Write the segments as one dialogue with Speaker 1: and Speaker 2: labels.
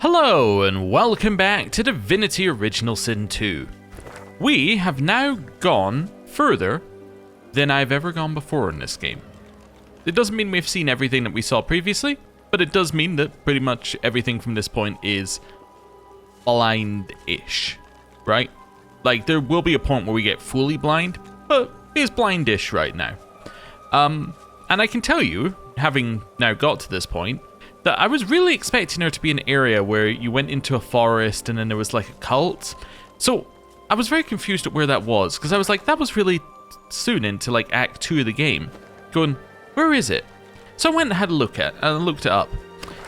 Speaker 1: Hello and welcome back to Divinity Original Sin 2. We have now gone further than I've ever gone before in this game. It doesn't mean we've seen everything that we saw previously, but it does mean that pretty much everything from this point is blind-ish, right? Like, there will be a point where we get fully blind, but it's blind-ish right now. And I can tell you, having now got to this point, that I was really expecting there to be an area where you went into a forest and then there was like a cult. So I was very confused at where that was, because I was like, that was really soon into like Act 2 of the game. Going, where is it? So I went and had a look at and looked it up.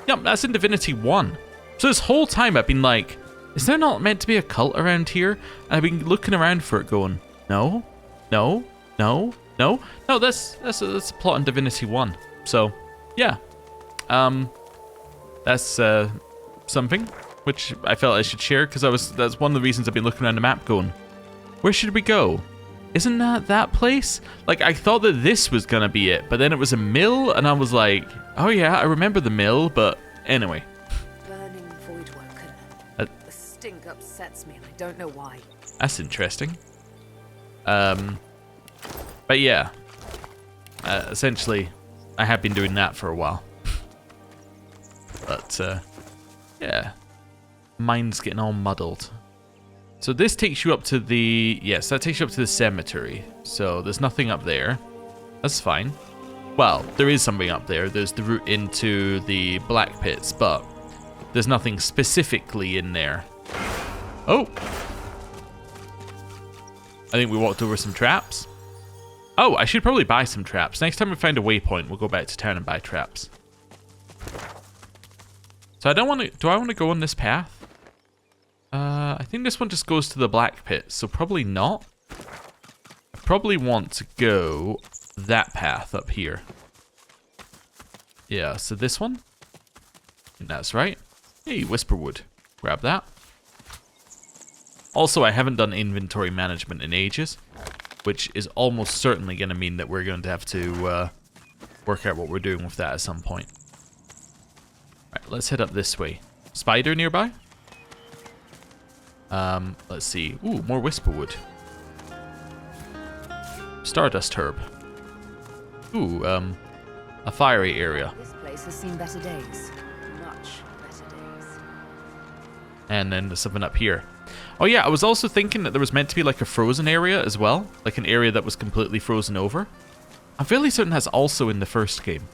Speaker 1: Yep, that's in Divinity 1. So this whole time I've been like, is there not meant to be a cult around here? And I've been looking around for it going, no, no, no, no. No, that's a plot in Divinity 1. So, yeah. That's something which I felt I should share, because that's one of the reasons I've been looking around the map going, where should we go? Isn't that place? Like, I thought that this was gonna be it, but then it was a mill, and I was like, oh yeah, I remember the mill, but anyway.
Speaker 2: Burning void woken. The stink upsets me, and I don't know why.
Speaker 1: That's interesting. But yeah, essentially, I have been doing that for a while. But, yeah. Mine's getting all muddled. So this takes you up to the... Yes, that takes you up to the cemetery. So there's nothing up there. That's fine. Well, there is something up there. There's the route into the black pits, but there's nothing specifically in there. Oh! I think we walked over some traps. Oh, I should probably buy some traps. Next time we find a waypoint, we'll go back to town and buy traps. So I don't want to... Do I want to go on this path? I think this one just goes to the black pit, so probably not. I probably want to go that path up here. Yeah, so this one? I think that's right. Hey, Whisperwood. Grab that. Also, I haven't done inventory management in ages, which is almost certainly going to mean that we're going to have to work out what we're doing with that at some point. Right, let's head up this way. Spider nearby? Let's see. Ooh, more Whisperwood. Stardust herb. Ooh, a fiery area.
Speaker 2: This place has seen better days. Much better days.
Speaker 1: And then there's something up here. Oh yeah, I was also thinking that there was meant to be like a frozen area as well. Like an area that was completely frozen over. I'm fairly certain that's also in the first game.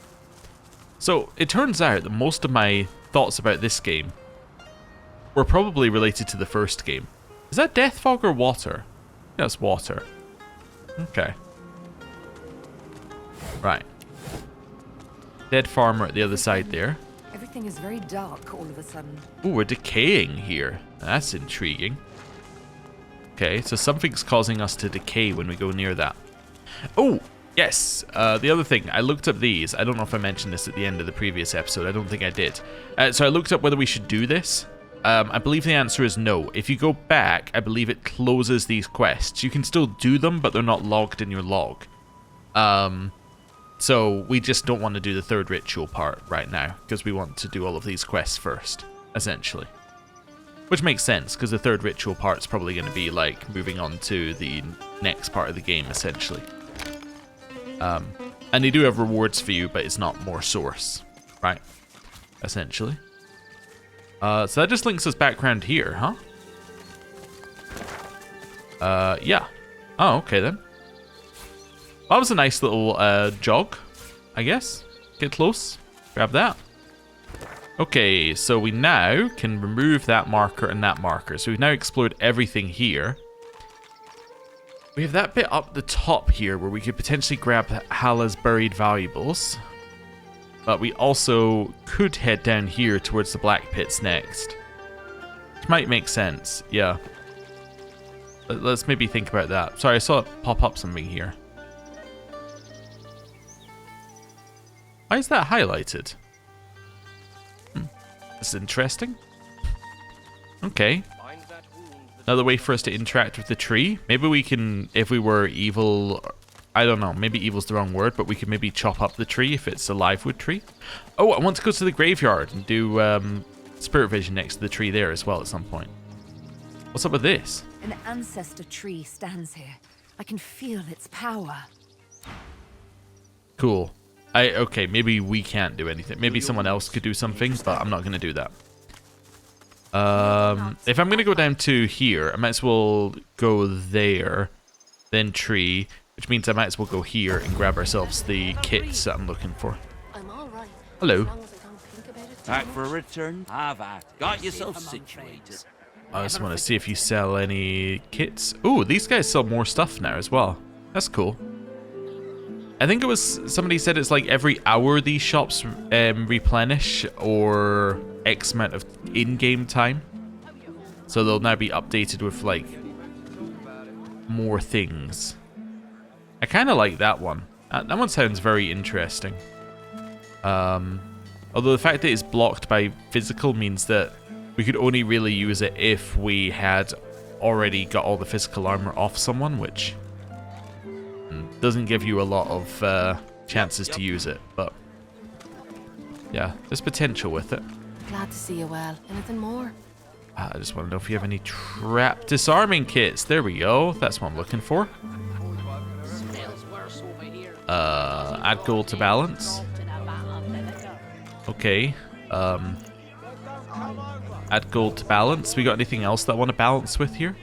Speaker 1: So, it turns out that most of my thoughts about this game were probably related to the first game. Is that death fog or water? Yeah, it's water. Okay. Right. Dead farmer at the other side there.
Speaker 2: Everything is very dark all of a sudden.
Speaker 1: Ooh, we're decaying here. That's intriguing. Okay, so something's causing us to decay when we go near that. Oh! Yes, the other thing, I looked up these. I don't know if I mentioned this at the end of the previous episode. I don't think I did. So I looked up whether we should do this. I believe the answer is no. If you go back, I believe it closes these quests. You can still do them, but they're not logged in your log. So we just don't want to do the third ritual part right now, because we want to do all of these quests first, essentially. Which makes sense, because the third ritual part's probably going to be like moving on to the next part of the game, essentially. And they do have rewards for you, but it's not more source, right? Essentially. So that just links us back around here, huh? Yeah. Oh, okay then. That was a nice little jog, I guess. Get close. Grab that. Okay, so we now can remove that marker and that marker. So we've now explored everything here. We have that bit up the top here where we could potentially grab Hala's buried valuables. But we also could head down here towards the black pits next. Which might make sense, yeah. Let's maybe think about that. Sorry, I saw it pop up something here. Why is that highlighted? That's interesting. Okay. Another way for us to interact with the tree. Maybe we can, if we were evil, I don't know, maybe evil's the wrong word, but we could maybe chop up the tree if it's a live wood tree. Oh, I want to go to the graveyard and do spirit vision next to the tree there as well at some point. What's up with this?
Speaker 2: An ancestor tree stands here. I can feel its power.
Speaker 1: Cool. Okay, maybe we can't do anything. Maybe someone else could do something, but I'm not going to do that. If I'm going to go down to here, I might as well go there, then tree, which means I might as well go here and grab ourselves the kits that I'm looking for. Hello.
Speaker 3: Back for a return? Have at it. Got yourself situated.
Speaker 1: I just want to see if you sell any kits. Ooh, these guys sell more stuff now as well. That's cool. I think it was, somebody said it's like every hour these shops replenish, or X amount of in-game time. So they'll now be updated with like more things. I kind of like that one. That one sounds very interesting. Although the fact that it's blocked by physical means that we could only really use it if we had already got all the physical armor off someone, which doesn't give you a lot of chances to use it, but yeah, there's potential with it.
Speaker 2: Glad to see you well. Anything more?
Speaker 1: I just want to know if you have any trap disarming kits. There we go. That's what I'm looking for. Add gold to balance. Okay. Add gold to balance. We got anything else that I want to balance with here?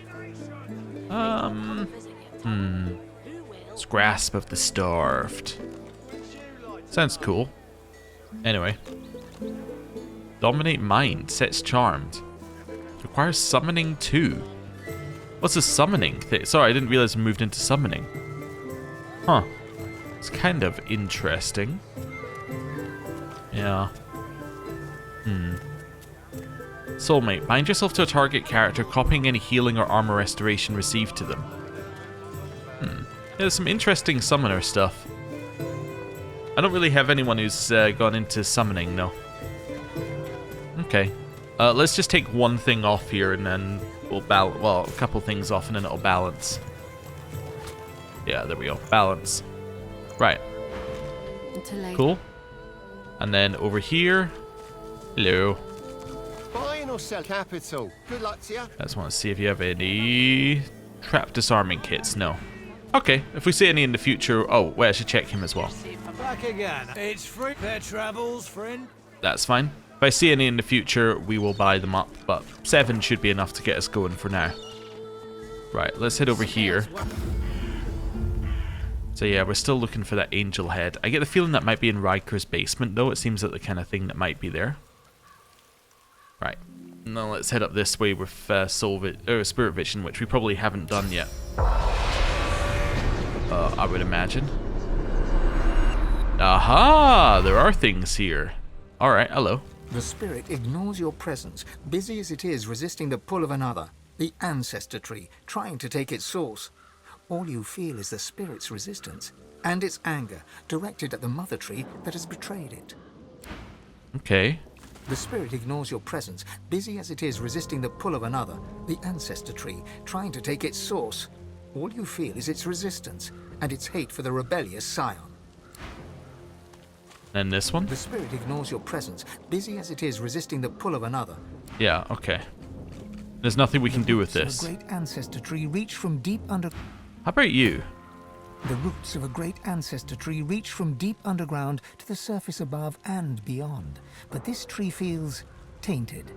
Speaker 1: It's Grasp of the Starved. Sounds cool. Anyway. Dominate Mind. Sets Charmed. Requires summoning too. What's a summoning thing? Sorry, I didn't realize I moved into summoning. Huh. It's kind of interesting. Yeah. Soulmate. Bind yourself to a target character, copying any healing or armor restoration received to them. There's some interesting summoner stuff. I don't really have anyone who's gone into summoning, no. Okay. Let's just take one thing off here and then we'll balance. Well, a couple things off and then it'll balance. Yeah, there we go. Balance. Right. Cool. And then over here. Hello.
Speaker 4: Buy or sell capital. Good luck to you.
Speaker 1: I just want to see if you have any trap disarming kits. No. Okay, if we see any in the future... Oh, wait, I should check him as well.
Speaker 3: Back again. It's free. Fair travels, friend.
Speaker 1: That's fine. If I see any in the future, we will buy them up. But 7 should be enough to get us going for now. Right, let's head over here. So yeah, we're still looking for that angel head. I get the feeling that might be in Riker's basement, though. It seems like the kind of thing that might be there. Right. Now let's head up this way with Spirit Vision, which we probably haven't done yet. I would imagine. Aha! There are things here. Alright, hello.
Speaker 5: The spirit ignores your presence, busy as it is resisting the pull of another, the ancestor tree, trying to take its source. All you feel is the spirit's resistance, and its anger, directed at the mother tree that has betrayed it.
Speaker 1: Okay.
Speaker 5: The spirit ignores your presence, busy as it is resisting the pull of another, the ancestor tree, trying to take its source. All you feel is its resistance, and its hate for the rebellious scion.
Speaker 1: And this one?
Speaker 5: The spirit ignores your presence, busy as it is resisting the pull of another.
Speaker 1: Yeah, okay. There's nothing we can do with this.
Speaker 5: The great ancestor tree reach from deep under...
Speaker 1: How about you?
Speaker 5: The roots of a great ancestor tree reach from deep underground to the surface above and beyond. But this tree feels tainted.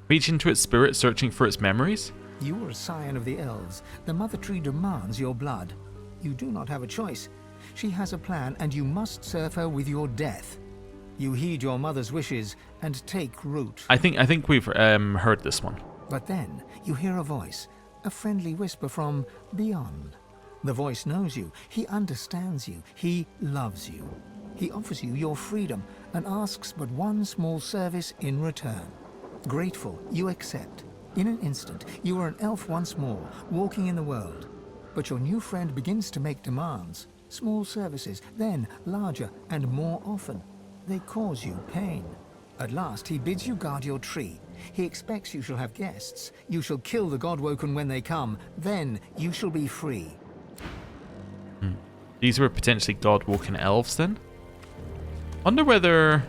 Speaker 1: Reach into its spirit, searching for its memories?
Speaker 5: You are a scion of the elves. The mother tree demands your blood. You do not have a choice. She has a plan, and you must serve her with your death. You heed your mother's wishes and take root.
Speaker 1: I think we've heard this one.
Speaker 5: But then you hear a voice, a friendly whisper from beyond. The voice knows you. He understands you. He loves you. He offers you your freedom and asks but one small service in return. Grateful, you accept. In an instant, you are an elf once more, walking in the world. But your new friend begins to make demands. Small services, then larger and more often. They cause you pain. At last, he bids you guard your tree. He expects you shall have guests. You shall kill the Godwoken when they come. Then you shall be free.
Speaker 1: These were potentially God-woken elves then? Wonder whether...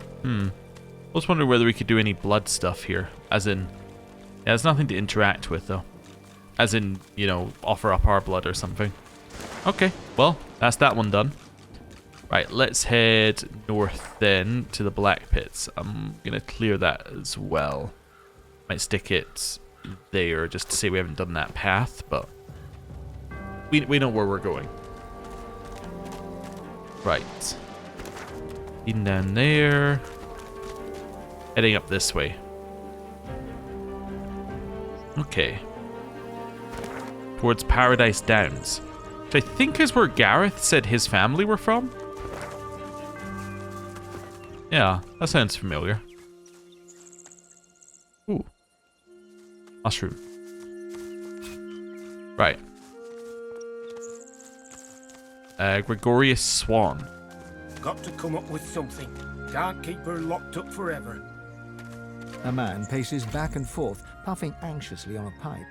Speaker 1: I was wondering whether we could do any blood stuff here. As in, yeah, there's nothing to interact with though. As in, you know, offer up our blood or something. Okay, well, that's that one done. Right, let's head north then to the black pits. I'm going to clear that as well. Might stick it there just to say we haven't done that path, but we know where we're going. Right. In down there. Heading up this way. Okay. Towards Paradise Downs. Which I think is where Gareth said his family were from. Yeah, that sounds familiar. Ooh. Mushroom. Right. Gregorius Swan.
Speaker 6: Got to come up with something. Can't keep her locked up forever.
Speaker 5: A man paces back and forth, puffing anxiously on a pipe.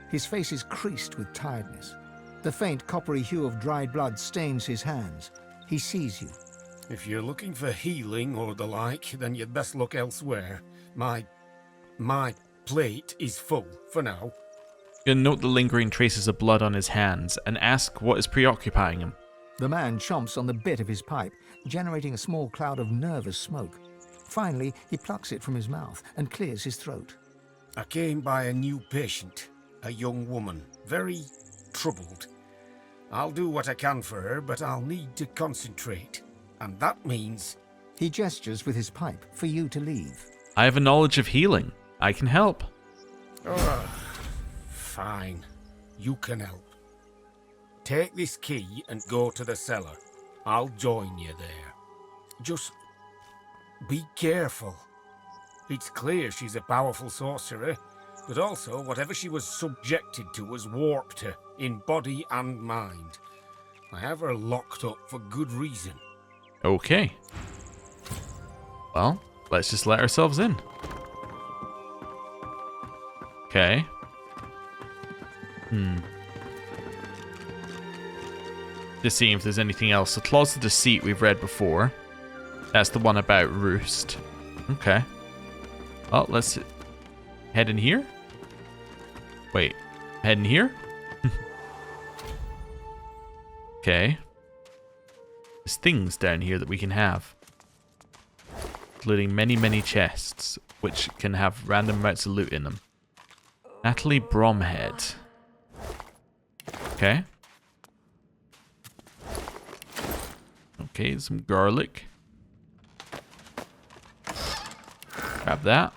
Speaker 5: His face is creased with tiredness. The faint coppery hue of dried blood stains his hands. He sees you.
Speaker 6: If you're looking for healing or the like, then you'd best look elsewhere. My plate is full for now.
Speaker 1: You'll note the lingering traces of blood on his hands and ask what is preoccupying him.
Speaker 5: The man chomps on the bit of his pipe, generating a small cloud of nervous smoke. Finally, he plucks it from his mouth and clears his throat.
Speaker 6: I came by a new patient, a young woman, very troubled. I'll do what I can for her, but I'll need to concentrate. And that means...
Speaker 5: He gestures with his pipe for you to leave.
Speaker 1: I have a knowledge of healing. I can help.
Speaker 6: Fine. You can help. Take this key and go to the cellar. I'll join you there. Just be careful. It's clear she's a powerful sorcerer, but also whatever she was subjected to has warped her in body and mind. I have her locked up for good reason.
Speaker 1: Okay. Well, let's just let ourselves in. Okay. Just seeing if there's anything else. The Claws of Deceit we've read before. That's the one about Roost. Okay. Well, let's head in here. Wait. Head in here? Okay. There's things down here that we can have. Including many, many chests, which can have random amounts of loot in them. Natalie Bromhead. Okay. Okay, some garlic. Grab that.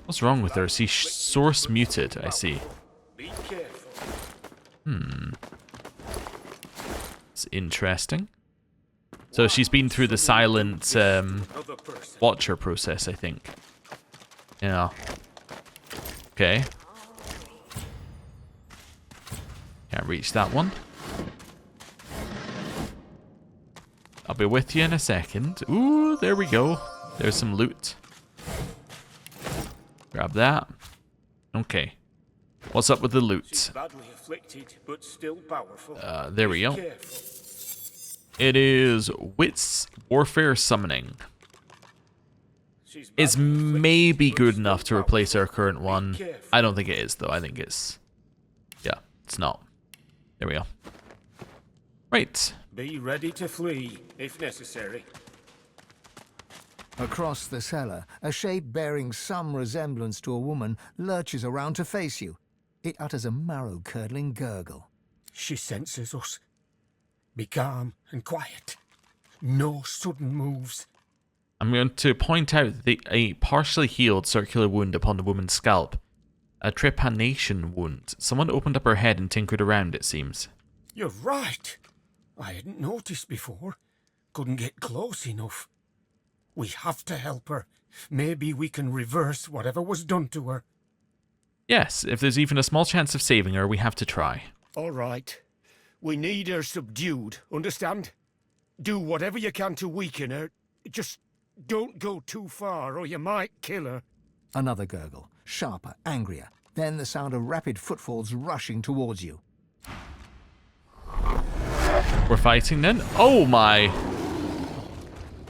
Speaker 1: What's wrong with her? See, source muted, I see.
Speaker 6: Be careful.
Speaker 1: It's interesting. So she's been through the silent watcher process, I think. Yeah. Okay. Can't reach that one. I'll be with you in a second. Ooh, there we go. There's some loot. Grab that. Okay. What's up with the loot?
Speaker 6: She's badly afflicted, but still powerful.
Speaker 1: There we go.
Speaker 6: Be careful.
Speaker 1: It is Wits Warfare Summoning.
Speaker 6: She's
Speaker 1: It's
Speaker 6: badly afflicted,
Speaker 1: maybe
Speaker 6: but
Speaker 1: good
Speaker 6: still
Speaker 1: enough to replace our current
Speaker 6: Be
Speaker 1: one.
Speaker 6: careful.
Speaker 1: I don't think it is, though. I think it's... Yeah, it's not. There we go. Right.
Speaker 6: Be ready to flee, if necessary.
Speaker 5: Across the cellar, a shape bearing some resemblance to a woman lurches around to face you. It utters a marrow-curdling gurgle.
Speaker 6: She senses us. Be calm and quiet. No sudden moves.
Speaker 1: I'm going to point out a partially healed circular wound upon the woman's scalp. A trepanation wound. Someone opened up her head and tinkered around, it seems.
Speaker 6: You're right. I hadn't noticed before. Couldn't get close enough. We have to help her. Maybe we can reverse whatever was done to her.
Speaker 1: Yes, if there's even a small chance of saving her, we have to try.
Speaker 6: All right. We need her subdued, understand? Do whatever you can to weaken her. Just don't go too far or you might kill her.
Speaker 5: Another gurgle, sharper, angrier. Then the sound of rapid footfalls rushing towards you.
Speaker 1: We're fighting then? Oh my!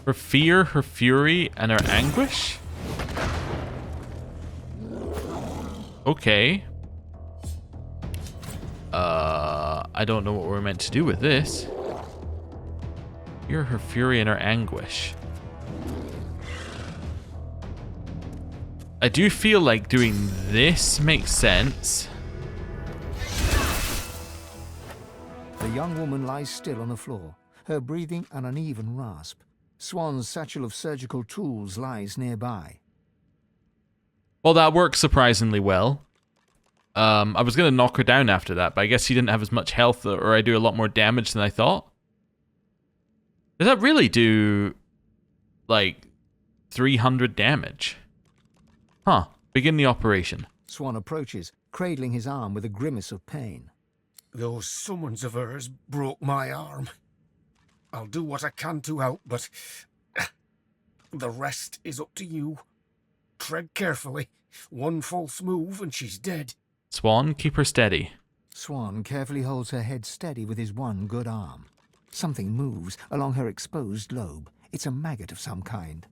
Speaker 1: Her fear, her fury, and her anguish? Okay. I don't know what we're meant to do with this. Fear, her fury, and her anguish. I do feel like doing this makes sense.
Speaker 5: The young woman lies still on the floor, her breathing an uneven rasp. Swan's satchel of surgical tools lies nearby.
Speaker 1: Well, that works surprisingly well. I was going to knock her down after that, but I guess she didn't have as much health, or I do a lot more damage than I thought. Does that really do, like, 300 damage? Huh. Begin the operation.
Speaker 5: Swan approaches, cradling his arm with a grimace of pain.
Speaker 6: Those summons of hers broke my arm. I'll do what I can to help, but the rest is up to you. Tread carefully. One false move and she's dead.
Speaker 1: Swan, keep her steady.
Speaker 5: Swan carefully holds her head steady with his one good arm. Something moves along her exposed lobe. It's a maggot of some kind.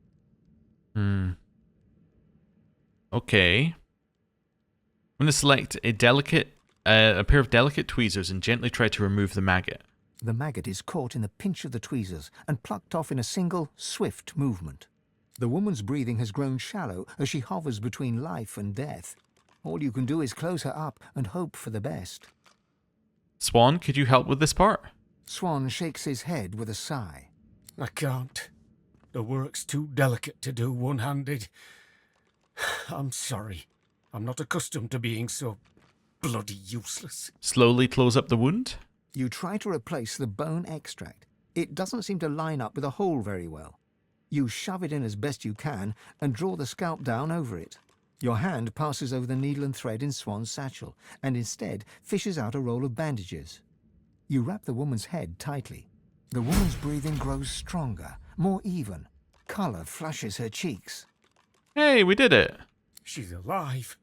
Speaker 1: Okay. I'm going to select a pair of delicate tweezers and gently try to remove the maggot.
Speaker 5: The maggot is caught in the pinch of the tweezers and plucked off in a single, swift movement. The woman's breathing has grown shallow as she hovers between life and death. All you can do is close her up and hope for the best.
Speaker 1: Swan, could you help with this part?
Speaker 5: Swan shakes his head with a sigh.
Speaker 6: I can't. The work's too delicate to do one-handed. I'm sorry. I'm not accustomed to being so bloody useless.
Speaker 1: Slowly close up the wound.
Speaker 5: You try to replace the bone extract. It doesn't seem to line up with the hole very well. You shove it in as best you can and draw the scalp down over it. Your hand passes over the needle and thread in Swan's satchel and instead fishes out a roll of bandages. You wrap the woman's head tightly. The woman's breathing grows stronger, more even. Color flushes her cheeks.
Speaker 1: Hey, we did it.
Speaker 6: She's alive.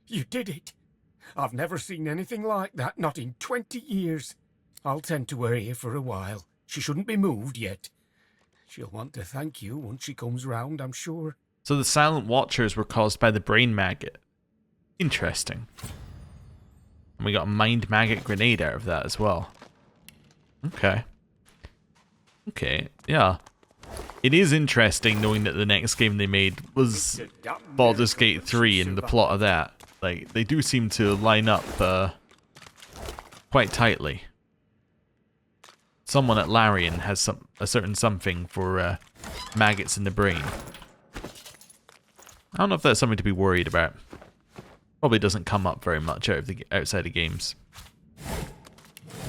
Speaker 6: You did it. I've never seen anything like that, not in 20 years. I'll tend to her here for a while. She shouldn't be moved yet. She'll want to thank you once she comes round, I'm sure.
Speaker 1: So the silent watchers were caused by the brain maggot. Interesting. And we got a mind maggot grenade out of that as well. Okay. Okay, yeah. It is interesting knowing that the next game they made was Baldur's Gate 3 and the plot of that. Like, they do seem to line up quite tightly. Someone at Larian has a certain something for maggots in the brain. I don't know if that's something to be worried about. Probably doesn't come up very much outside of games.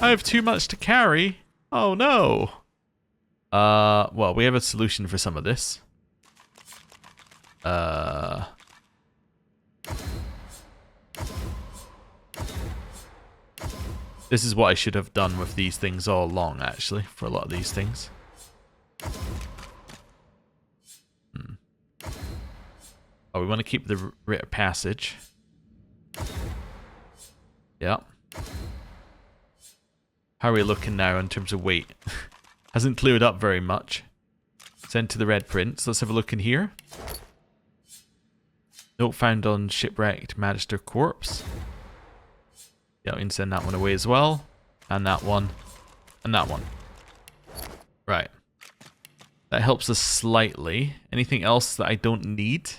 Speaker 1: I have too much to carry. Oh no. Well, we have a solution for some of this. This is what I should have done with these things all along, actually, for a lot of these things. Oh, we want to keep the rite of passage. Yeah. How are we looking now in terms of weight? Hasn't cleared up very much. Send to the Red Prince. Let's have a look in here. Note found on shipwrecked Magister corpse. Yeah, we can send that one away as well. And that one. And that one. Right. That helps us slightly. Anything else that I don't need?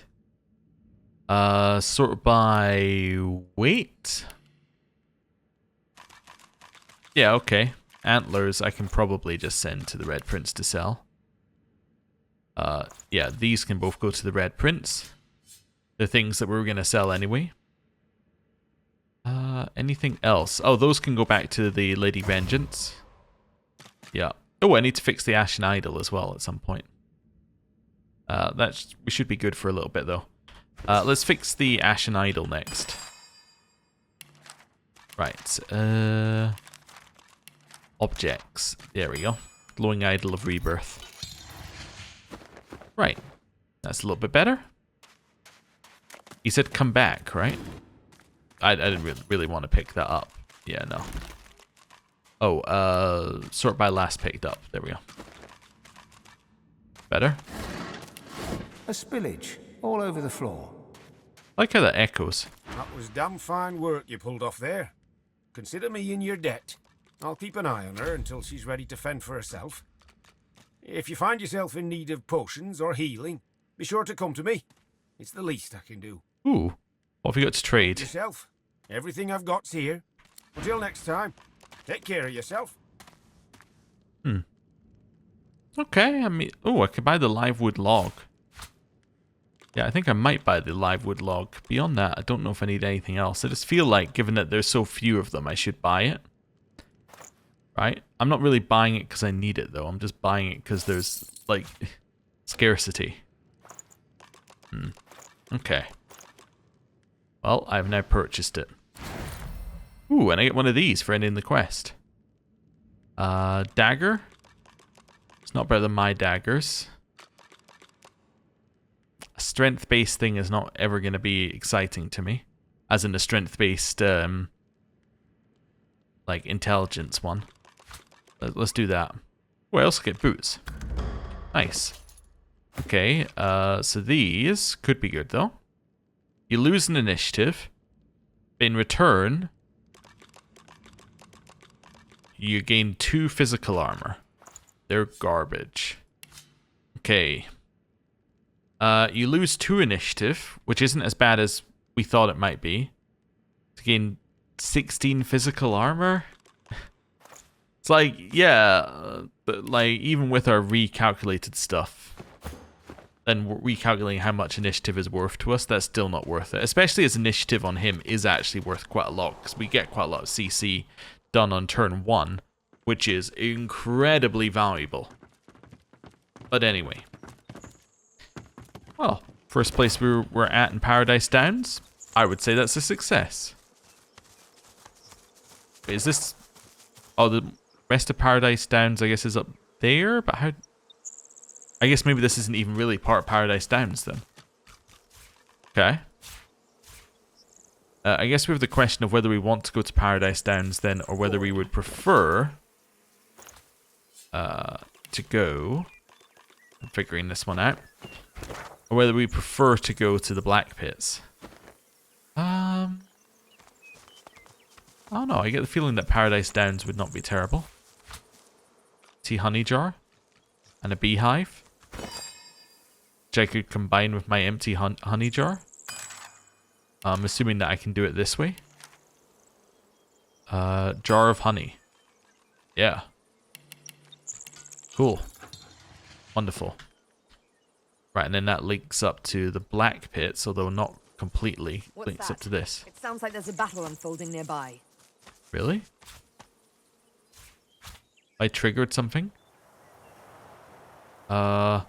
Speaker 1: Sort by weight? Yeah, okay. Antlers I can probably just send to the Red Prince to sell. Yeah, these can both go to the Red Prince. The things that we were going to sell anyway. Anything else? Oh, those can go back to the Lady Vengeance. Yeah. Oh, I need to fix the Ashen Idol as well at some point. We should be good for a little bit though. Let's fix the Ashen Idol next. Right. Objects. There we go. Glowing Idol of Rebirth. Right. That's a little bit better. He said come back, right? I didn't really want to pick that up. Yeah, no. Oh, sort by last picked up. There we go. Better.
Speaker 5: A spillage all over the floor.
Speaker 1: I like how that echoes.
Speaker 6: That was damn fine work you pulled off there. Consider me in your debt. I'll keep an eye on her until she's ready to fend for herself. If you find yourself in need of potions or healing, be sure to come to me. It's the least I can do.
Speaker 1: Ooh. What have you got to trade?
Speaker 6: Yourself. Everything I've got's here. Until next time, take care of yourself.
Speaker 1: Okay, I mean... Oh, I could buy the live wood log. Yeah, I think I might buy the live wood log. Beyond that, I don't know if I need anything else. I just feel like, given that there's so few of them, I should buy it. Right? I'm not really buying it because I need it, though. I'm just buying it because there's, like, scarcity. Okay. Well, I've now purchased it. Ooh, and I get one of these for ending the quest. Dagger? It's not better than my daggers. A strength-based thing is not ever going to be exciting to me. As in a strength-based, like, intelligence one. Let's do that. Oh, I also get boots. Nice. Okay, so these could be good, though. You lose an initiative. In return, you gain 2 physical armor. They're garbage. Okay. You lose 2 initiative, which isn't as bad as we thought it might be. To gain 16 physical armor? It's like, yeah, but like, even with our recalculated stuff, and recalculating how much initiative is worth to us, that's still not worth it. Especially as initiative on him is actually worth quite a lot, because we get quite a lot of CC done on turn 1, which is incredibly valuable. But anyway. Well, first place we're at in Paradise Downs, I would say that's a success. Wait, is this... Oh, the rest of Paradise Downs, I guess, is up there? But how... I guess maybe this isn't even really part of Paradise Downs, then. Okay. I guess we have the question of whether we want to go to Paradise Downs, then, or whether we would prefer... to go... I'm figuring this one out. Or whether we prefer to go to the Black Pits. I don't know. I get the feeling that Paradise Downs would not be terrible. Tea honey jar. And a beehive. Which I could combine with my empty honey jar. I'm assuming that I can do it this way. Jar of honey. Yeah. Cool. Wonderful. Right, and then that links up to the Black Pits, although not completely.
Speaker 2: What's
Speaker 1: links
Speaker 2: that?
Speaker 1: up to this.
Speaker 2: It sounds like there's a battle unfolding nearby.
Speaker 1: Really? I triggered something? Well,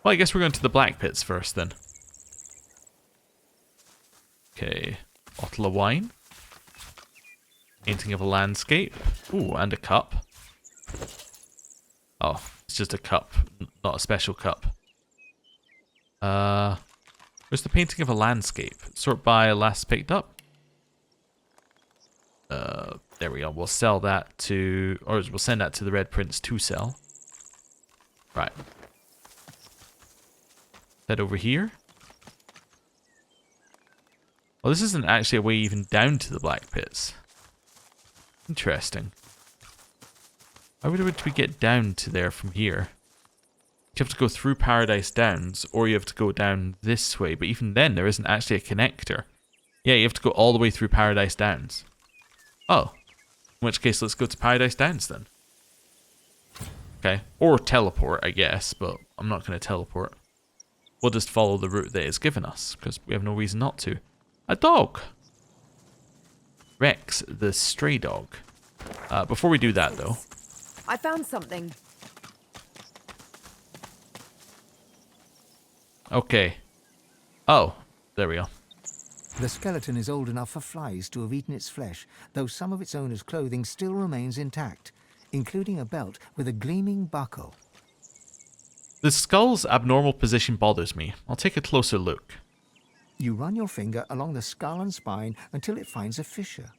Speaker 1: I guess we're going to the Black Pits first, then. Okay. Bottle of wine. Painting of a landscape. Ooh, and a cup. Oh, it's just a cup, not a special cup. Where's the painting of a landscape? Sort by last picked up. There we go. We'll sell that to, or we'll send that to the Red Prince to sell. Right. Head over here. Well, this isn't actually a way even down to the Black Pits. Interesting. How would we get down to there from here? You have to go through Paradise Downs, or you have to go down this way. But even then, there isn't actually a connector. Yeah, you have to go all the way through Paradise Downs. Oh. In which case, let's go to Paradise Downs then. Okay. Or teleport, I guess, but I'm not going to teleport. We'll just follow the route that it's given us, because we have no reason not to. A dog! Rex, the stray dog. Before we do that, though...
Speaker 2: I found something.
Speaker 1: Okay. Oh, there we go.
Speaker 5: The skeleton is old enough for flies to have eaten its flesh, though some of its owner's clothing still remains intact, including a belt with a gleaming buckle.
Speaker 1: The skull's abnormal position bothers me. I'll take a closer look.
Speaker 5: You run your finger along the skull and spine until it finds a fissure.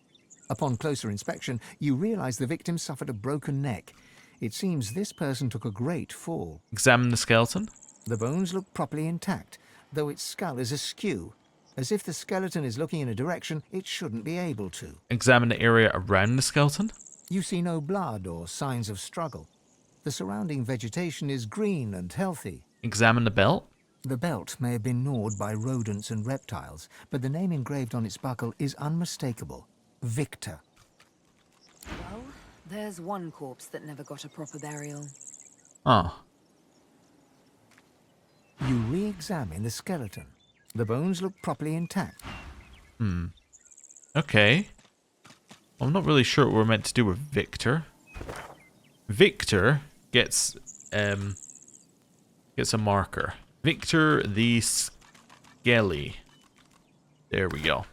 Speaker 5: Upon closer inspection, you realize the victim suffered a broken neck. It seems this person took a great fall.
Speaker 1: Examine the skeleton.
Speaker 5: The bones look properly intact, though its skull is askew, as if the skeleton is looking in a direction it shouldn't be able to.
Speaker 1: Examine the area around the skeleton.
Speaker 5: You see no blood or signs of struggle. The surrounding vegetation is green and healthy.
Speaker 1: Examine the belt.
Speaker 5: The belt may have been gnawed by rodents and reptiles, but the name engraved on its buckle is unmistakable. Victor.
Speaker 2: Well, there's one corpse that never got a proper burial.
Speaker 1: Oh.
Speaker 5: You re-examine the skeleton. The bones look properly intact.
Speaker 1: Okay. I'm not really sure what we're meant to do with Victor. Victor gets a marker. Victor the Skelly. There we go.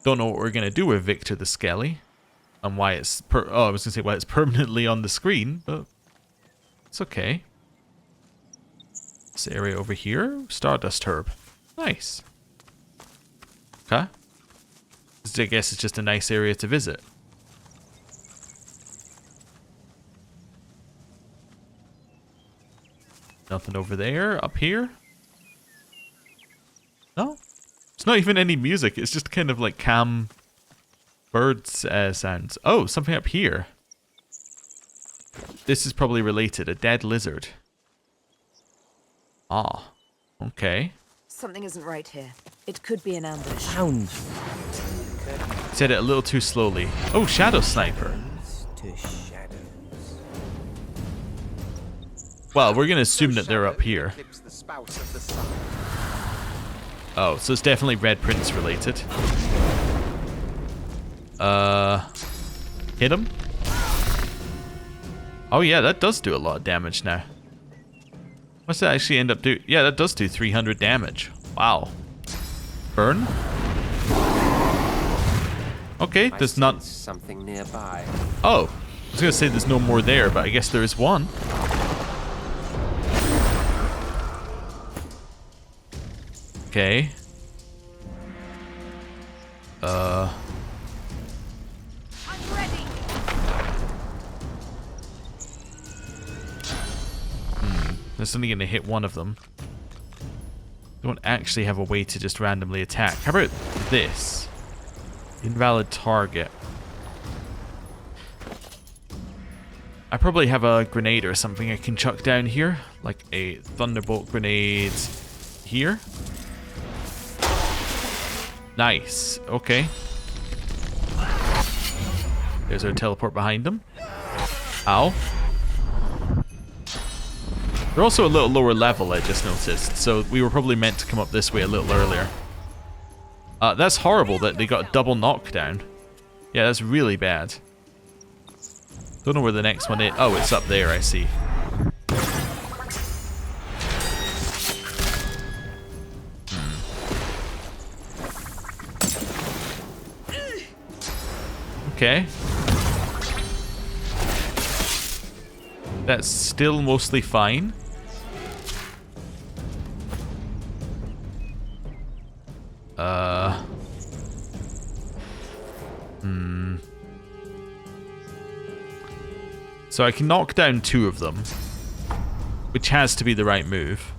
Speaker 1: Don't know what we're gonna do with Victor the Skelly, and why it's I was gonna say why it's permanently on the screen, but it's okay. This area over here, Stardust Herb. Nice. Okay. I guess it's just a nice area to visit. Nothing over there. Up here? No? It's not even any music. It's just kind of like calm birds sounds. Oh, something up here. This is probably related. A dead lizard. Ah. Okay.
Speaker 2: Something isn't right here. It could be an ambush.
Speaker 1: Said it a little too slowly. Oh, Shadow Sniper. Well, we're going to assume that they're up here. Oh, so it's definitely Red Prince related. Hit him? Oh yeah, that does do a lot of damage now. What's that actually end up do? Yeah, that does do 300 damage. Wow. Burn? Okay, there's not
Speaker 7: something nearby.
Speaker 1: Oh, I was gonna say there's no more there, but I guess there is one. Okay.
Speaker 2: I'm ready.
Speaker 1: That's only gonna hit one of them. Don't actually have a way to just randomly attack. How about this? Invalid target. I probably have a grenade or something I can chuck down here, like a thunderbolt grenade here. Nice. Okay. There's our teleport behind them. Ow. They're also a little lower level, I just noticed, so we were probably meant to come up this way a little earlier. That's horrible that they got a double knockdown. Yeah, that's really bad. Don't know where the next one is. Oh, it's up there, I see. Okay. That's still mostly fine. So I can knock down 2 of them, which has to be the right move.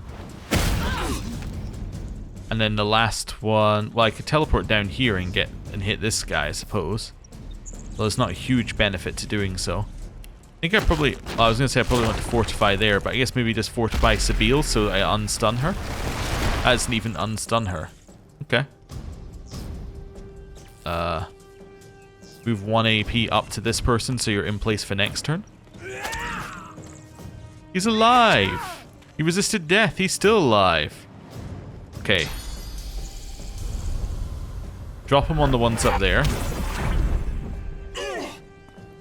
Speaker 1: And then the last one, well, I could teleport down here and hit this guy, I suppose. Well, there's not a huge benefit to doing so. I think I probably, well, I was going to say I probably want to fortify there, but I guess maybe just fortify Sabine so I unstun her. That doesn't even unstun her. Okay. Move 1 AP up to this person so you're in place for next turn. He's alive! He resisted death, he's still alive. Okay. Drop him on the ones up there.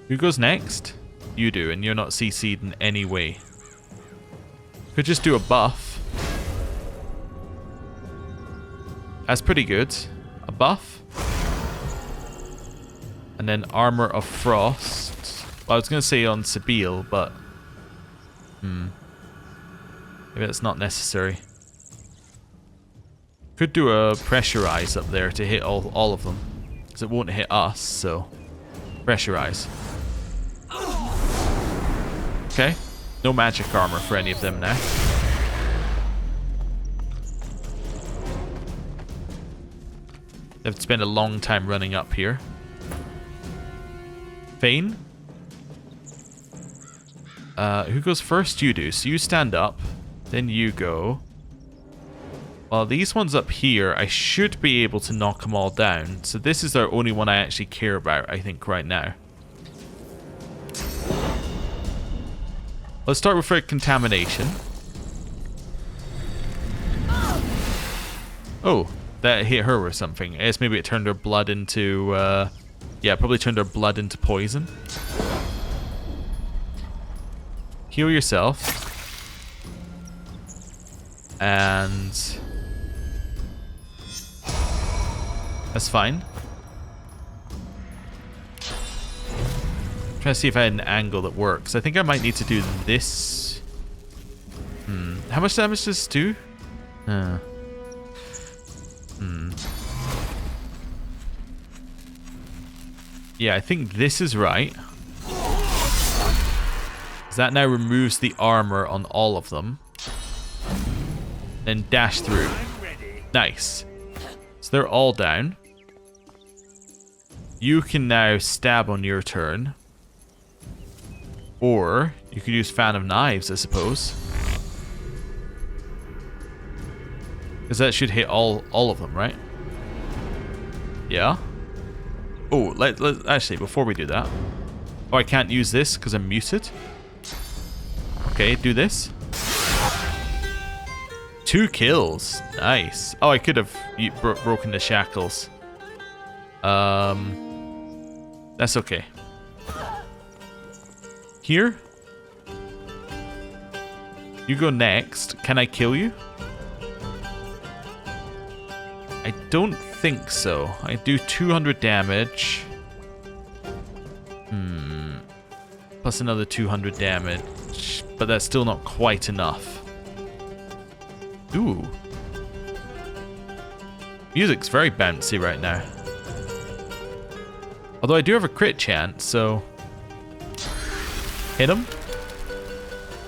Speaker 1: Who goes next? You do, and you're not CC'd in any way. Could just do a buff. That's pretty good. A buff. And then Armor of Frost. Well, I was going to say on Sabine, but... maybe that's not necessary. Could do a Pressurize up there to hit all of them. Because it won't hit us, so... Pressurize. Okay. No magic armor for any of them now. They've spent a long time running up here. Fane? Who goes first? You do. So you stand up. Then you go. Well, these ones up here, I should be able to knock them all down. So this is the only one I actually care about, I think, right now. Let's start with a contamination. Oh, that hit her or something. I guess maybe it turned her blood into... yeah, probably turned her blood into poison. Heal yourself. And... that's fine. Trying to see if I had an angle that works. I think I might need to do this. How much damage does this do? Yeah, I think this is right. That now removes the armor on all of them. Then dash through. Nice. So they're all down. You can now stab on your turn. Or you could use Fan of Knives, I suppose. Because that should hit all of them, right? Yeah. Oh, let actually, before we do that. Oh, I can't use this because I'm muted. Okay, do this. 2 kills. Nice. Oh, I could have broken the shackles. That's okay. Here. You go next. Can I kill you? I don't think so. I do 200 damage. Plus another 200 damage. But that's still not quite enough. Ooh. Music's very bouncy right now. Although I do have a crit chance, so... hit him?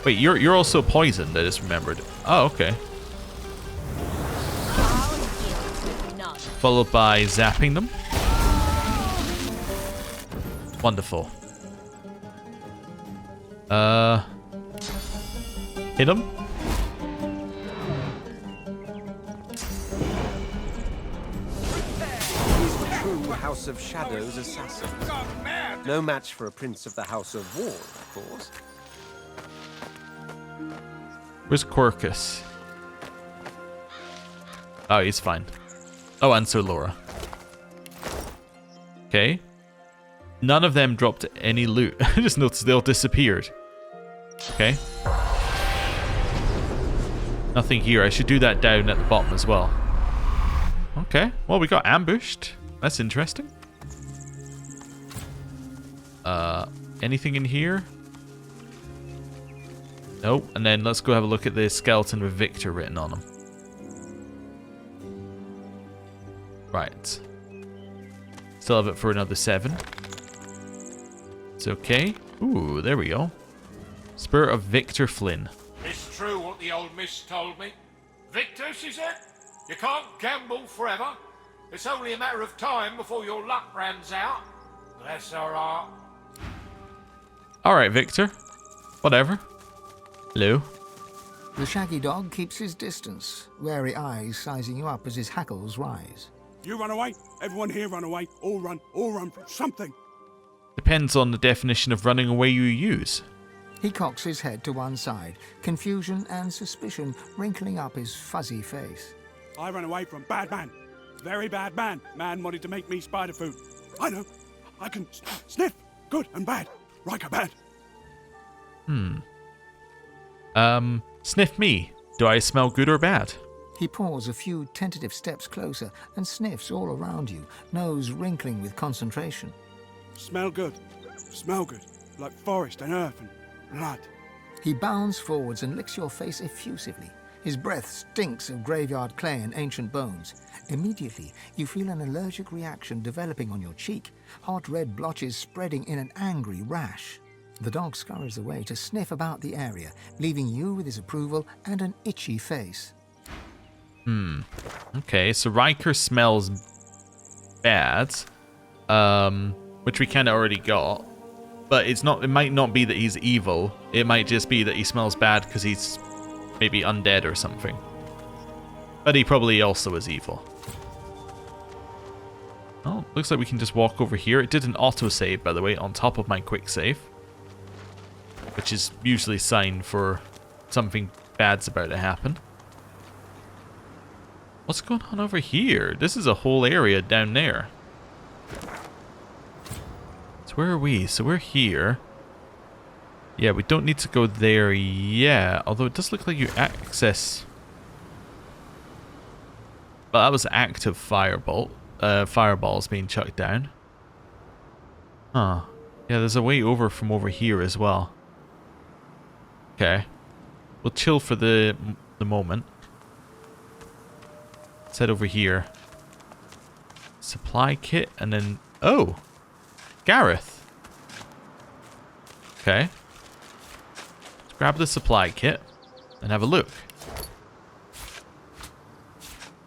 Speaker 1: Wait, you're also poisoned, I just remembered. Oh, okay. Followed by zapping them. Wonderful. Hit him.
Speaker 7: He's the true House of Shadows assassin. No match for a prince of the House of War, of course.
Speaker 1: Where's Quercus? Oh, he's fine. Oh, and so Laura. Okay. None of them dropped any loot. I just noticed they all disappeared. Okay. Nothing here. I should do that down at the bottom as well. Okay. Well, we got ambushed. That's interesting. Anything in here? Nope. And then let's go have a look at the skeleton with Victor written on him. Right. Still have it for another 7. It's okay. Ooh, there we go. Spirit of Victor Flynn.
Speaker 8: It's true what the old miss told me. Victor, she said, you can't gamble forever. It's only a matter of time before your luck runs out. Bless her heart.
Speaker 1: Alright, Victor. Whatever. Hello.
Speaker 5: The shaggy dog keeps his distance, wary eyes sizing you up as his hackles rise.
Speaker 9: You run away, everyone here run away, all run from something.
Speaker 1: Depends on the definition of running away you use.
Speaker 5: He cocks his head to one side, confusion and suspicion wrinkling up his fuzzy face.
Speaker 9: I ran away from bad man. Very bad man. Man wanted to make me spider food. I know. I can sniff good and bad. Right or bad.
Speaker 1: Sniff me. Do I smell good or bad?
Speaker 5: He paws a few tentative steps closer and sniffs all around you, nose wrinkling with concentration.
Speaker 9: Smell good. Smell good. Like forest and earth and blood.
Speaker 5: He bounds forwards and licks your face effusively. His breath stinks of graveyard clay and ancient bones. Immediately, you feel an allergic reaction developing on your cheek, hot red blotches spreading in an angry rash. The dog scurries away to sniff about the area, leaving you with his approval and an itchy face.
Speaker 1: Okay, so Riker smells bad, which we kind of already got. But it's not. It might not be that he's evil. It might just be that he smells bad because he's maybe undead or something. But he probably also is evil. Oh, looks like we can just walk over here. It did an autosave, by the way, on top of my quick save, which is usually a sign for something bad's about to happen. What's going on over here? This is a whole area down there. So where are we? So we're here. Yeah, we don't need to go there yet. Although it does look like you access... Well, that was active firebolt. Fireballs being chucked down. Huh. Yeah, there's a way over from over here as well. Okay. We'll chill for the moment. Let's head over here. Supply kit and then... Oh! Gareth! Okay. Let's grab the supply kit and have a look.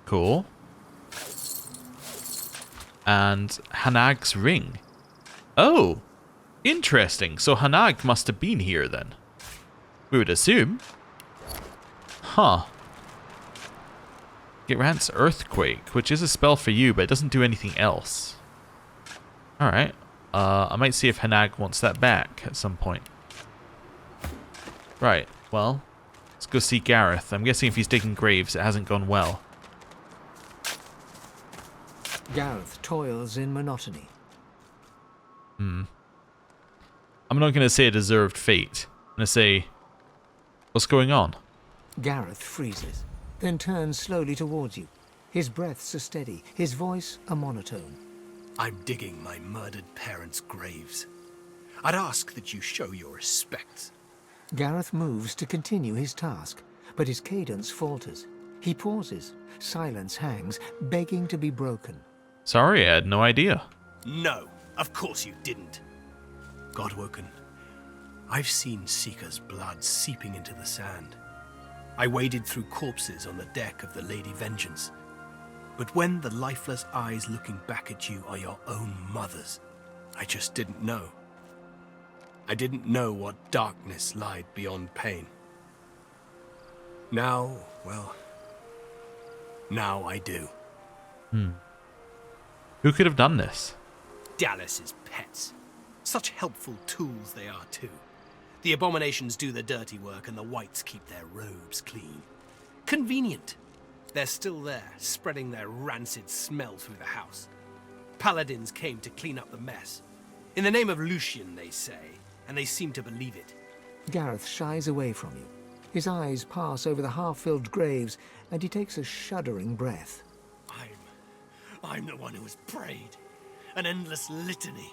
Speaker 1: Cool. And Hanag's ring. Oh! Interesting. So Hanag must have been here then. We would assume. Huh. Gerant's Earthquake, which is a spell for you, but it doesn't do anything else. Alright. I might see if Hanag wants that back at some point. Right, well, let's go see Gareth. I'm guessing if he's digging graves, it hasn't gone well.
Speaker 5: Gareth toils in monotony.
Speaker 1: I'm not going to say a deserved fate. I'm going to say, what's going on?
Speaker 5: Gareth freezes, then turns slowly towards you. His breaths are steady, his voice a monotone.
Speaker 10: I'm digging my murdered parents' graves. I'd ask that you show your respects.
Speaker 5: Gareth moves to continue his task, but his cadence falters. He pauses. Silence hangs, begging to be broken.
Speaker 1: Sorry, I had no idea.
Speaker 10: No, of course you didn't. Godwoken, I've seen Seeker's blood seeping into the sand. I waded through corpses on the deck of the Lady Vengeance. But when the lifeless eyes looking back at you are your own mother's, I just didn't know. I didn't know what darkness lied beyond pain. Now, well, now I do.
Speaker 1: Who could have done this?
Speaker 10: Dallas's pets. Such helpful tools they are, too. The abominations do the dirty work and the whites keep their robes clean. Convenient. They're still there, spreading their rancid smell through the house. Paladins came to clean up the mess. In the name of Lucian, they say, and they seem to believe it.
Speaker 5: Gareth shies away from you. His eyes pass over the half-filled graves, and he takes a shuddering breath.
Speaker 10: I'm the one who has prayed. An endless litany.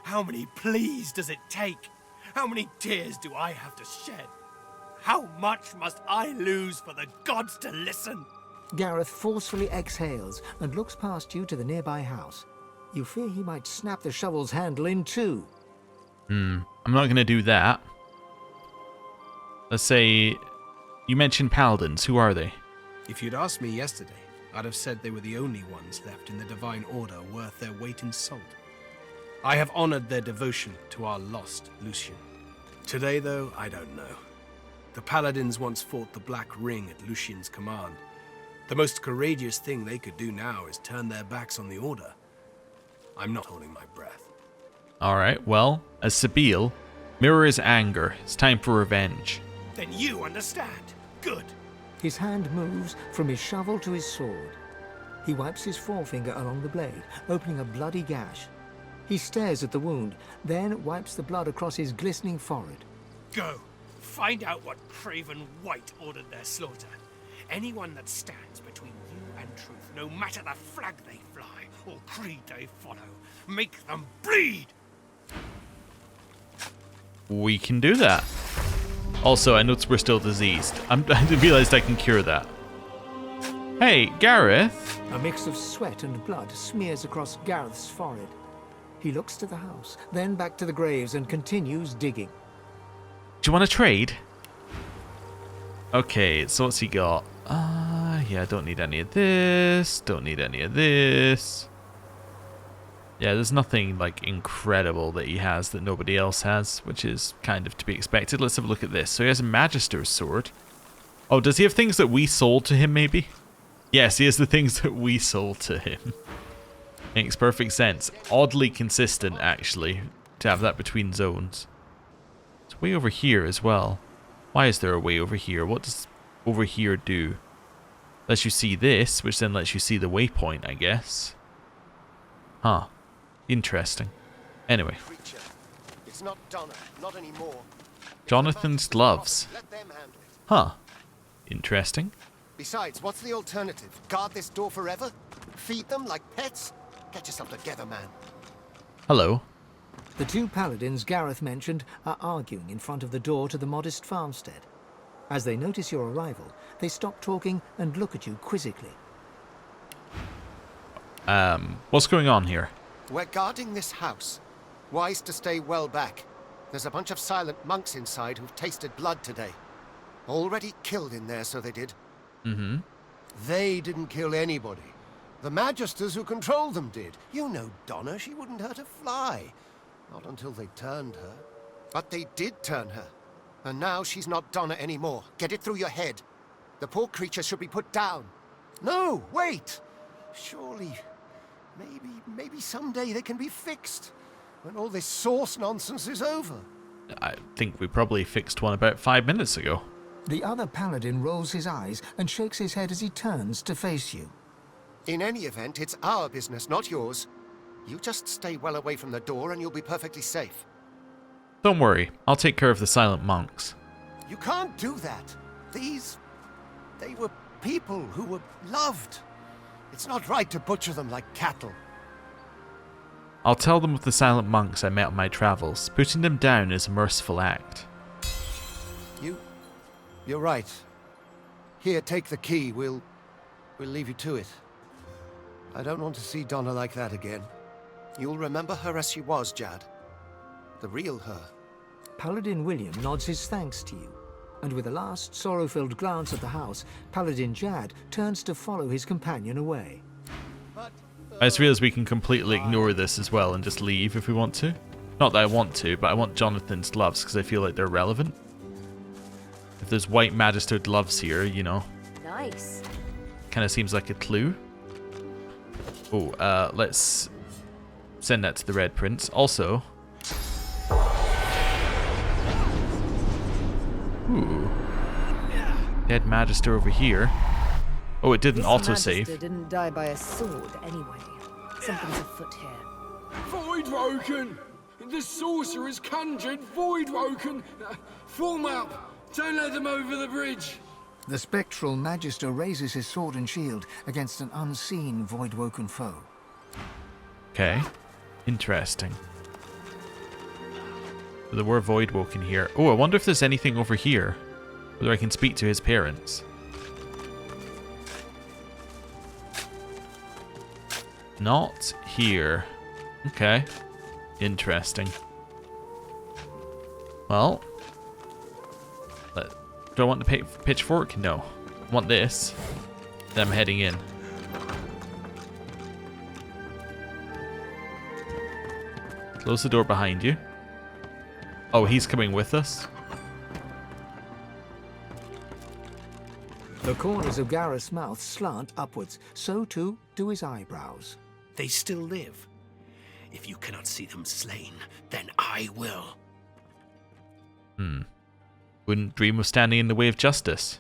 Speaker 10: How many pleas does it take? How many tears do I have to shed? How much must I lose for the gods to listen?
Speaker 5: Gareth forcefully exhales and looks past you to the nearby house. You fear he might snap the shovel's handle in two.
Speaker 1: I'm not going to do that. Let's say, you mentioned paladins. Who are they?
Speaker 10: If you'd asked me yesterday, I'd have said they were the only ones left in the Divine Order worth their weight in salt. I have honored their devotion to our lost Lucian. Today, though, I don't know. The Paladins once fought the Black Ring at Lucian's command. The most courageous thing they could do now is turn their backs on the Order. I'm not holding my breath.
Speaker 1: Alright, well, as Sabile, mirror his anger. It's time for revenge.
Speaker 10: Then you understand. Good.
Speaker 5: His hand moves from his shovel to his sword. He wipes his forefinger along the blade, opening a bloody gash. He stares at the wound, then wipes the blood across his glistening forehead.
Speaker 10: Go. Find out what craven white ordered their slaughter. Anyone that stands between you and truth, no matter the flag they fly or creed they follow, make them bleed!
Speaker 1: We can do that. Also, I noticed we're still diseased. I realized I can cure that. Hey, Gareth.
Speaker 5: A mix of sweat and blood smears across Gareth's forehead. He looks to the house, then back to the graves and continues digging.
Speaker 1: Do you want to trade? Okay, so what's he got? Yeah, don't need any of this. Don't need any of this. Yeah, there's nothing like incredible that he has that nobody else has, which is kind of to be expected. Let's have a look at this. So he has a Magister's sword. Oh, does he have things that we sold to him, maybe? Yes, he has the things that we sold to him. Makes perfect sense. Oddly consistent, actually, to have that between zones. It's way over here as well. Why is there a way over here? What does over here do? Lets you see this, which then lets you see the waypoint, I guess. Huh. Interesting. Anyway.
Speaker 4: It's not Donna, not anymore.
Speaker 1: Jonathan's gloves.
Speaker 4: Let them handle it.
Speaker 1: Huh. Interesting.
Speaker 4: Besides, what's the alternative? Guard this door forever? Feed them like pets? Get yourself together, man.
Speaker 1: Hello.
Speaker 5: The two paladins Gareth mentioned are arguing in front of the door to the modest farmstead. As they notice your arrival, they stop talking and look at you quizzically.
Speaker 1: What's going on here?
Speaker 4: We're guarding this house. Wise to stay well back. There's a bunch of silent monks inside who've tasted blood today. Already killed in there, so they did.
Speaker 1: Mm-hmm.
Speaker 4: They didn't kill anybody. The Magisters who control them did. You know Donna, she wouldn't hurt a fly. Not until they turned her. But they did turn her. And now she's not Donna anymore. Get it through your head. The poor creature should be put down. No, wait! Surely, maybe someday they can be fixed. When all this source nonsense is over.
Speaker 1: I think we probably fixed one about 5 minutes ago.
Speaker 5: The other paladin rolls his eyes and shakes his head as he turns to face you.
Speaker 4: In any event, it's our business, not yours. You just stay well away from the door and you'll be perfectly safe.
Speaker 1: Don't worry, I'll take care of the silent monks.
Speaker 4: You can't do that. They were people who were loved. It's not right to butcher them like cattle.
Speaker 1: I'll tell them of the silent monks I met on my travels. Putting them down is a merciful act.
Speaker 4: You're right. Here, take the key. We'll leave you to it. I don't want to see Donna like that again. You'll remember her as she was, Jad. The real her.
Speaker 5: Paladin William nods his thanks to you, and with a last sorrow-filled glance at the house, Paladin Jad turns to follow his companion away.
Speaker 1: I just realised we can completely ignore this as well and just leave if we want to. Not that I want to, but I want Jonathan's gloves because I feel like they're relevant. If there's white Magister gloves here, you know.
Speaker 2: Nice.
Speaker 1: Kind of seems like a clue. Oh, let's send that to the Red Prince. Also, ooh, dead Magister over here. Oh, it didn't autosave.
Speaker 2: Magister didn't die by a sword anyway. Something's afoot here.
Speaker 6: Voidwoken! The sorcerer's conjured Voidwoken! Form up! Don't let them over the bridge!
Speaker 5: The spectral Magister raises his sword and shield against an unseen Voidwoken foe.
Speaker 1: Okay, interesting. There were Voidwoken here. Oh, I wonder if there's anything over here. Whether I can speak to his parents. Not here. Okay. Interesting. Well. Do I want the pitchfork? No. I want this. Then I'm heading in. Close the door behind you. Oh, he's coming with us.
Speaker 5: The corners of Gareth's mouth slant upwards. So too do his eyebrows.
Speaker 6: They still live. If you cannot see them slain, then I will.
Speaker 1: Wouldn't dream of standing in the way of justice.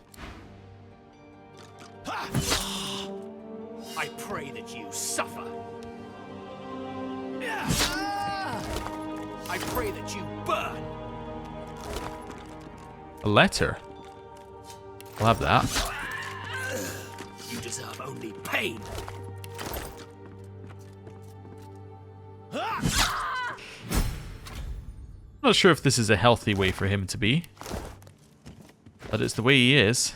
Speaker 6: I pray that you suffer. I pray that you burn.
Speaker 1: A letter? I'll have that.
Speaker 6: You deserve only pain.
Speaker 1: I'm not sure if this is a healthy way for him to be. But it's the way he is.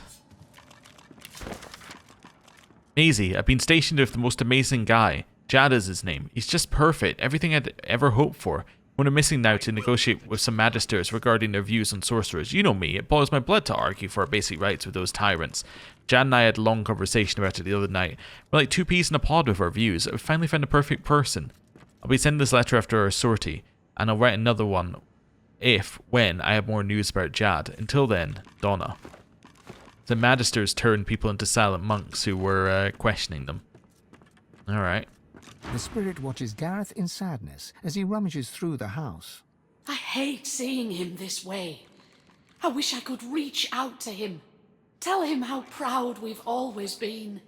Speaker 1: Maisie, I've been stationed with the most amazing guy. Jad is his name. He's just perfect. Everything I'd ever hoped for. When I'm missing now to negotiate with some magisters regarding their views on sorcerers. You know me, it boils my blood to argue for our basic rights with those tyrants. Jan and I had a long conversation about it the other night. We're like two peas in a pod with our views. I finally found the perfect person. I'll be sending this letter after our sortie, and I'll write another one when I have more news about Jad. Until then, Donna. The Magisters turned people into silent monks who were questioning them. Alright.
Speaker 5: The spirit watches Gareth in sadness as he rummages through the house.
Speaker 11: I hate seeing him this way. I wish I could reach out to him. Tell him how proud we've always been.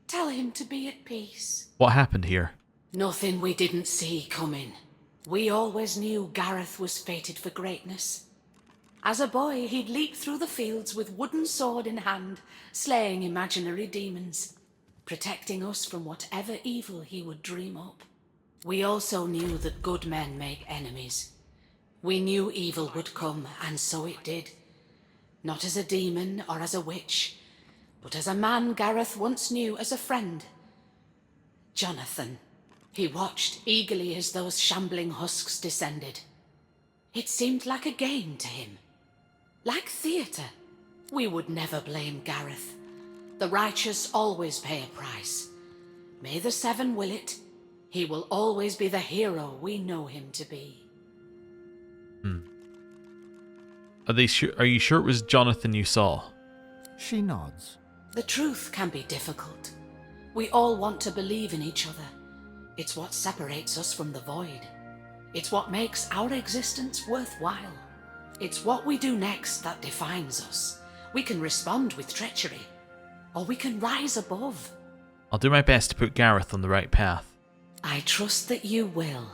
Speaker 11: Tell him to be at peace.
Speaker 1: What happened here?
Speaker 11: Nothing we didn't see coming. We always knew Gareth was fated for greatness. As a boy, he'd leap through the fields with wooden sword in hand, slaying imaginary demons, protecting us from whatever evil he would dream up. We also knew that good men make enemies. We knew evil would come, and so it did. Not as a demon or as a witch, but as a man Gareth once knew as a friend. Jonathan. He watched eagerly as those shambling husks descended. It seemed like a game to him. Like theatre. We would never blame Gareth. The righteous always pay a price. May the Seven will it. He will always be the hero we know him to be.
Speaker 1: Are you sure it was Jonathan you saw?
Speaker 5: She nods.
Speaker 11: The truth can be difficult. We all want to believe in each other. It's what separates us from the void. It's what makes our existence worthwhile. It's what we do next that defines us. We can respond with treachery, or we can rise above.
Speaker 1: I'll do my best to put Gareth on the right path.
Speaker 11: I trust that you will.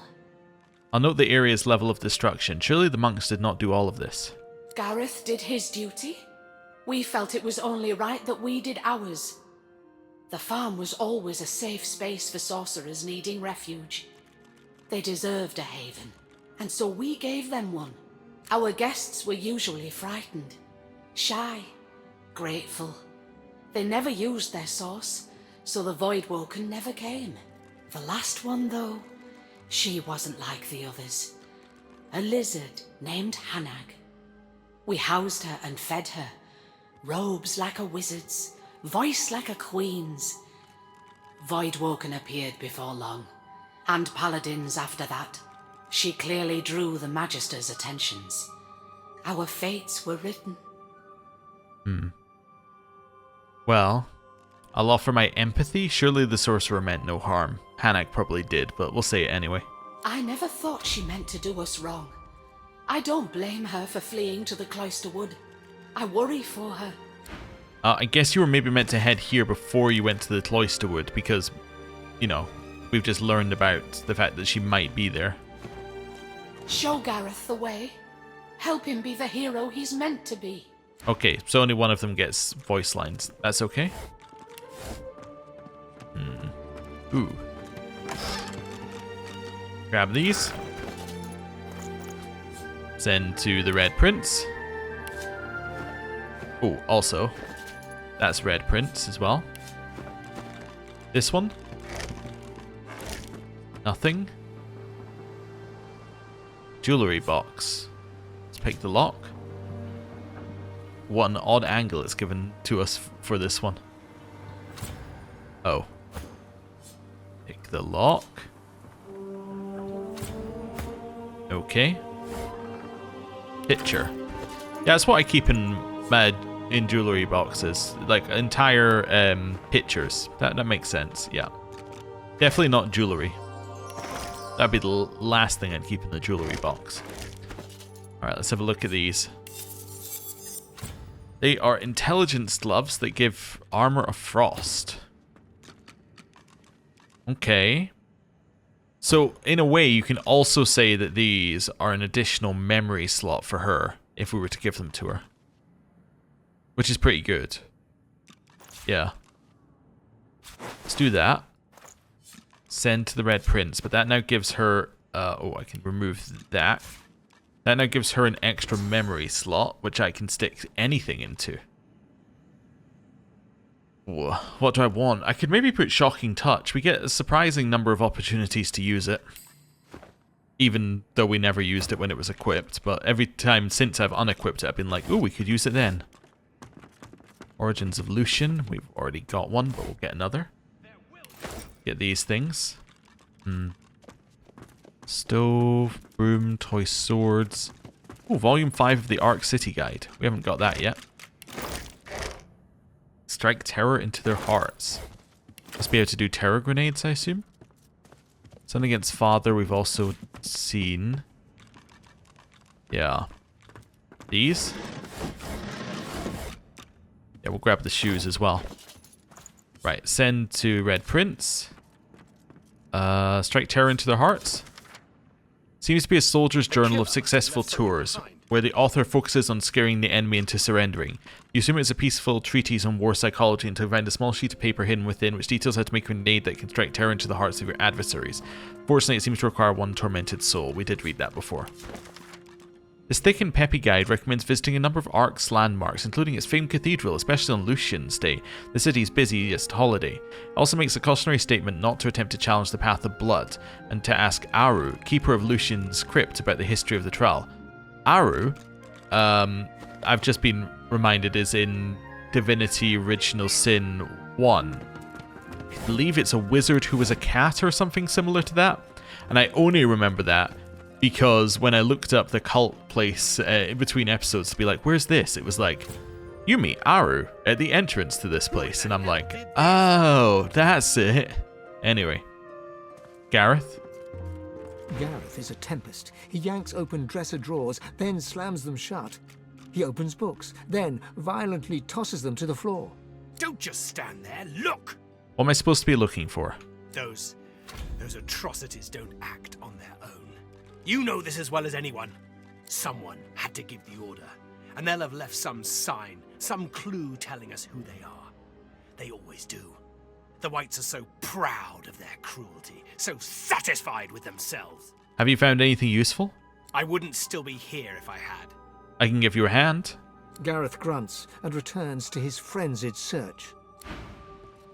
Speaker 1: I'll note the area's level of destruction. Surely the monks did not do all of this.
Speaker 11: Gareth did his duty. We felt it was only right that we did ours. The farm was always a safe space for sorcerers needing refuge. They deserved a haven, and so we gave them one. Our guests were usually frightened, shy, grateful. They never used their source, so the Voidwoken never came. The last one, though, she wasn't like the others. A lizard named Hanag. We housed her and fed her. Robes like a wizard's, voice like a queen's. Voidwoken appeared before long, and paladins after that. She clearly drew the Magister's attentions. Our fates were written.
Speaker 1: Well, I'll offer my empathy. Surely the sorcerer meant no harm. Hannak probably did, but we'll say it anyway.
Speaker 11: I never thought she meant to do us wrong. I don't blame her for fleeing to the Cloister Wood. I worry for her.
Speaker 1: I guess you were maybe meant to head here before you went to the Cloister Wood because, you know, we've just learned about the fact that she might be there.
Speaker 11: Show Gareth the way. Help him be the hero he's meant to be.
Speaker 1: Okay, so only one of them gets voice lines. That's okay? Ooh. Grab these. Send to the Red Prince. Oh, also, that's Red Prince as well. This one. Nothing. Jewelry box. Let's pick the lock. What an odd angle it's given to us for this one. Oh. Pick the lock. Okay. Picture. Yeah, that's what I keep in jewelry boxes. Like entire pictures. That makes sense, yeah. Definitely not jewelry. That'd be the last thing I'd keep in the jewelry box. Alright, let's have a look at these. They are intelligence gloves that give armor of frost. Okay. So, in a way, you can also say that these are an additional memory slot for her, if we were to give them to her. Which is pretty good. Yeah. Let's do that. Send to the Red Prince, but that now gives her... oh, I can remove that. That now gives her an extra memory slot, which I can stick anything into. Ooh, what do I want? I could maybe put Shocking Touch. We get a surprising number of opportunities to use it. Even though we never used it when it was equipped. But every time since I've unequipped it, I've been like, ooh, we could use it then. Origins of Lucian. We've already got one, but we'll get another. Get these things. Stove, broom, toy swords. Oh, volume 5 of the Ark City Guide. We haven't got that yet. Strike terror into their hearts. Must be able to do terror grenades, I assume. Something against father we've also seen. Yeah. These? Yeah, we'll grab the shoes as well. Right, send to Red Prince. Strike terror into their hearts. Seems to be a soldier's journal of successful tours, where the author focuses on scaring the enemy into surrendering. You assume it's a peaceful treatise on war psychology until you find a small sheet of paper hidden within, which details how to make a grenade that can strike terror into the hearts of your adversaries. Fortunately, it seems to require one tormented soul. We did read that before. This thick and peppy guide recommends visiting a number of Ark's landmarks, including its famed cathedral, especially on Lucian's Day, the city's busiest holiday. It also makes a cautionary statement not to attempt to challenge the path of blood, and to ask Aru, keeper of Lucian's crypt, about the history of the trial. Aru, I've just been reminded, is in Divinity Original Sin 1. I believe it's a wizard who was a cat or something similar to that, and I only remember that because when I looked up the cult place in between episodes to be like, where's this? It was like, you meet Aru at the entrance to this place. And I'm like, oh, that's it. Anyway. Gareth?
Speaker 5: Gareth is a tempest. He yanks open dresser drawers, then slams them shut. He opens books, then violently tosses them to the floor.
Speaker 6: Don't just stand there, look!
Speaker 1: What am I supposed to be looking for?
Speaker 6: Those atrocities don't act on their own. You know this as well as anyone. Someone had to give the order, and they'll have left some sign, some clue telling us who they are. They always do. The Whites are so proud of their cruelty, so satisfied with themselves.
Speaker 1: Have you found anything useful?
Speaker 6: I wouldn't still be here if I had.
Speaker 1: I can give you a hand.
Speaker 5: Gareth grunts and returns to his frenzied search.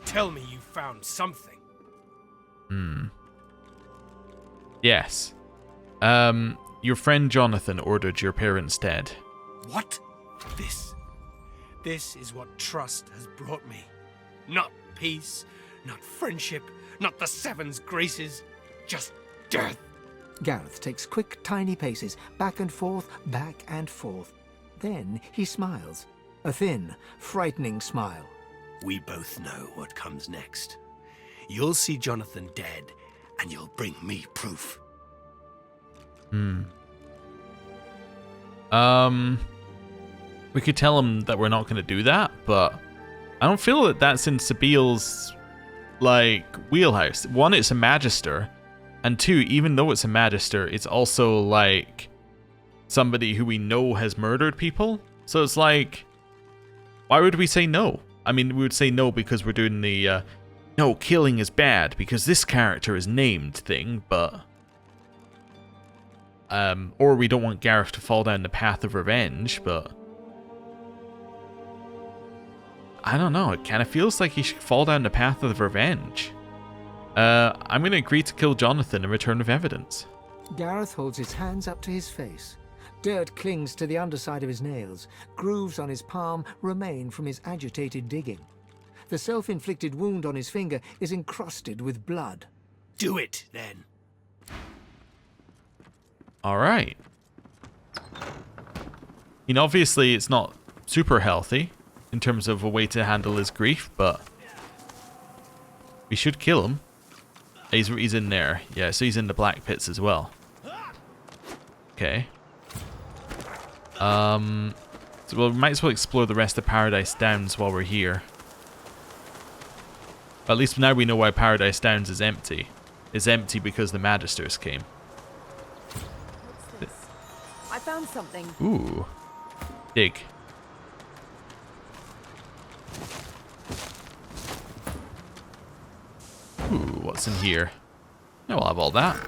Speaker 6: Tell me you found something.
Speaker 1: Yes. Your friend Jonathan ordered your parents dead.
Speaker 6: What? This is what trust has brought me. Not peace, not friendship, not the Seven's graces, just death.
Speaker 5: Gareth takes quick, tiny paces, back and forth, back and forth. Then he smiles. A thin, frightening smile.
Speaker 6: We both know what comes next. You'll see Jonathan dead, and you'll bring me proof.
Speaker 1: We could tell him that we're not going to do that, but I don't feel that that's in Sabiel's, wheelhouse. One, it's a Magister, and two, even though it's a Magister, it's also, somebody who we know has murdered people. So it's like, why would we say no? I mean, we would say no because we're doing the, no, killing is bad because this character is named thing, but... or we don't want Gareth to fall down the path of revenge, but... I don't know, it kind of feels like he should fall down the path of revenge. I'm going to agree to kill Jonathan in return of evidence.
Speaker 5: Gareth holds his hands up to his face. Dirt clings to the underside of his nails. Grooves on his palm remain from his agitated digging. The self-inflicted wound on his finger is encrusted with blood.
Speaker 6: Do it, then.
Speaker 1: Alright. Obviously it's not super healthy in terms of a way to handle his grief, but we should kill him. He's in there. Yeah, so he's in the black pits as well. Okay. So we might as well explore the rest of Paradise Downs while we're here. But at least now we know why Paradise Downs is empty. It's empty because the Magisters came.
Speaker 2: What's this? I found something.
Speaker 1: Ooh. Dig. Ooh, what's in here? No, I'll have all that.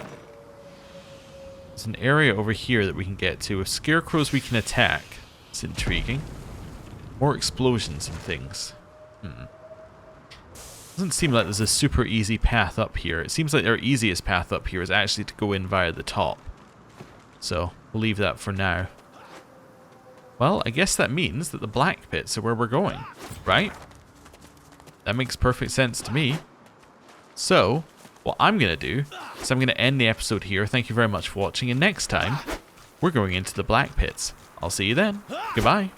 Speaker 1: There's an area over here that we can get to. With scarecrows we can attack. It's intriguing. More explosions and things. Doesn't seem like there's a super easy path up here. It seems like our easiest path up here is actually to go in via the top. So, we'll leave that for now. Well, I guess that means that the black pits are where we're going, right? That makes perfect sense to me. So, what I'm going to do So I'm going to end the episode here. Thank you very much for watching, and next time, we're going into the Black Pits. I'll see you then. Goodbye.